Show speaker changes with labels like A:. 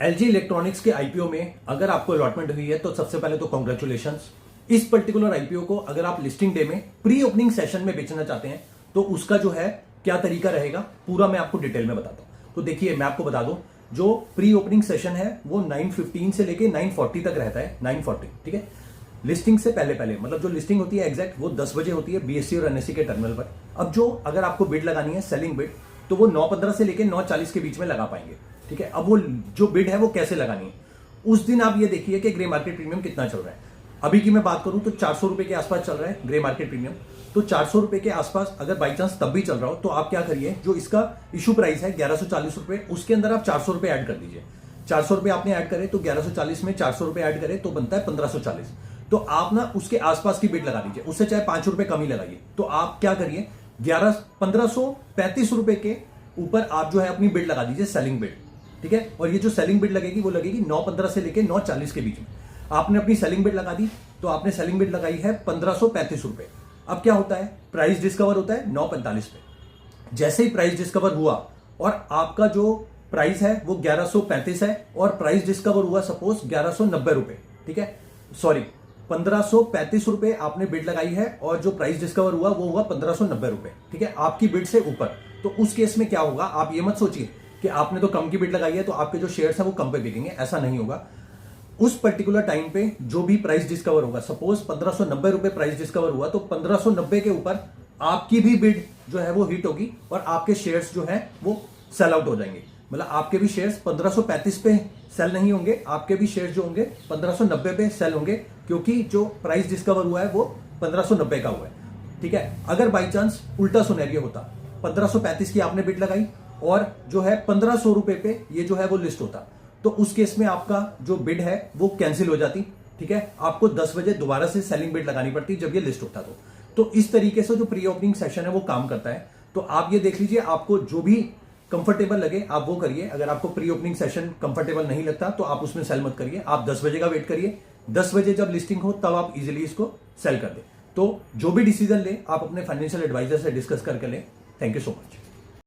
A: LG electronics के IPO में अगर आपको अलॉटमेंट हुई है तो सबसे पहले तो कॉन्ग्रेचुलेशंस। इस पर्टिकुलर आईपीओ को अगर आप लिस्टिंग डे में प्री ओपनिंग सेशन में बेचना चाहते हैं तो उसका जो है क्या तरीका रहेगा पूरा मैं आपको डिटेल में बताता हूं। तो देखिए मैं आपको बता दूं, जो प्री ओपनिंग सेशन है वो 9:15 से लेके 9:40 तक रहता है। 9:40 ठीक है। लिस्टिंग से पहले पहले मतलब जो लिस्टिंग होती है एग्जैक्ट वो 10 बजे होती है बीएससी और एनएससी के टर्मिनल पर। अब जो अगर आपको बिड लगानी है सेलिंग बिड तो वो 9:15 से लेके 9:40 के बीच में लगा पाएंगे। ठीक है। अब वो जो बिड है वो कैसे लगानी है उस दिन आप ये देखिए कि ग्रे मार्केट प्रीमियम कितना चल रहा है। अभी की मैं बात करूं तो 400 रुपए के आसपास चल रहा है ग्रे मार्केट प्रीमियम। तो 400 रुपए के आसपास अगर बाई चांस तब भी चल रहा हो तो आप क्या करिए, जो इसका इशू प्राइस है 1140 रुपए, उसके अंदर आप 400 रुपए ऐड कर दीजिए। 400 रुपए आपने ऐड करे तो 1140 में 400 रुपए ऐड करे तो बनता है 1540। तो आप ना उसके आसपास की बिड लगा दीजिए, उससे चाहे 5 रुपए कम ही लगाइए। तो आप क्या करिए 1535 रुपए के ऊपर आप जो है अपनी बिड लगा दीजिए सेलिंग बिड। ठीक है। और ये जो सेलिंग बिड लगेगी वो लगेगी 9:15 से लेके 9:40 के बीच में। आपने अपनी सेलिंग बिड लगा दी तो आपने सेलिंग बिड लगाई है 1535 रुपए। अब क्या होता है, प्राइस डिस्कवर होता है 9:45 पे। जैसे ही प्राइस डिस्कवर हुआ और आपका जो प्राइस है वो 1135 है और प्राइस डिस्कवर हुआ सपोज 1190 रुपए। ठीक है, सॉरी 1535 रुपए आपने बिड लगाई है और जो प्राइस डिस्कवर हुआ वो हुआ 1590 रुपए। ठीक है, आपकी बिड से ऊपर। तो उस केस में क्या होगा, आप ये मत सोचिए कि आपने तो कम की बिड लगाई है तो आपके जो शेयर्स हैं वो कम पे बिकेंगे, ऐसा नहीं होगा। उस पर्टिकुलर टाइम पे जो भी प्राइस डिस्कवर होगा, सपोज 1590 रुपए प्राइस डिस्कवर हुआ तो 1590 के ऊपर आपकी भी बिड जो है वो हिट होगी और आपके शेयर्स जो है वो सेल आउट हो जाएंगे। मतलब आपके भी शेयर्स 1535 पे सेल नहीं होंगे, आपके भी शेयर्स जो होंगे 1590 पे सेल होंगे, क्योंकि जो प्राइस डिस्कवर हुआ है वो 1590 का हुआ है। ठीक है। अगर बाई चांस उल्टा सिनेरियो होता, 1535 की आपने बिड लगाई और जो है 1500 रुपए पे ये जो है वो लिस्ट होता, तो उस केस में आपका जो बिड है वो कैंसिल हो जाती। ठीक है, आपको 10 बजे दोबारा से सेलिंग बिड लगानी पड़ती जब ये लिस्ट होता। तो इस तरीके से जो प्री ओपनिंग सेशन है वो काम करता है। तो आप ये देख लीजिए, आपको जो भी कंफर्टेबल लगे आप वो करिए। अगर आपको प्री ओपनिंग सेशन कंफर्टेबल नहीं लगता तो आप उसमें सेल मत करिए, आप 10 बजे का वेट करिए। 10 बजे जब लिस्टिंग हो तब आप इजीली इसको सेल कर दें। तो जो भी डिसीजन ले आप अपने फाइनेंशियल एडवाइजर से डिस्कस करके लें। Thank you so much.